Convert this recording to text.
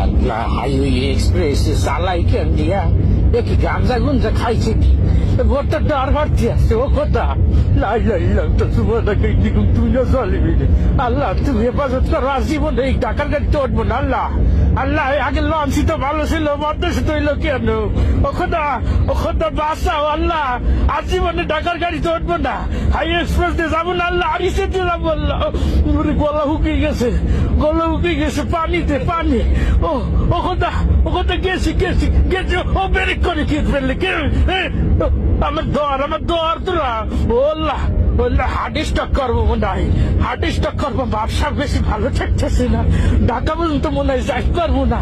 আল্লাহ highway express চালাই কেন দিয়া দেখি গাঞ্জা গুঞ্জা খাইছে কি ভোটটা ডার ঘাটতে আসছে ও কথা লাই লাই তো সুবাদাকে দিকুম তুই না চলবি আল্লাহ তুমি হেফাজত করো আর জীবনে এই টাকার গাড়িতে উঠবো না আল্লাহ আল্লাহ আগে লঞ্চই তো ভালো ছিল মধ্যে তো হইলো কেন ও খোদা বাঁচাও আল্লাহ আর জীবনে টাকার গাড়িতে উঠবো না হাই এক্সপ্রেস দিয়ে যাবো না আল্লাহ আরিসে দিয়ে যাবো আল্লাহ গলা হুকিয়ে গেছে পানিতে পানি ও কথা গেছি ও ব্রেক করে কি ফেললে কে আমার দর তোরা বললা হার্ট স্টক করবো মনে হয় হার্ট স্টক করবো ব্যবসা বেশি ভালো থাকতেছে না ঢাকা পর্যন্ত মনে হয় যাইতে পারবো না।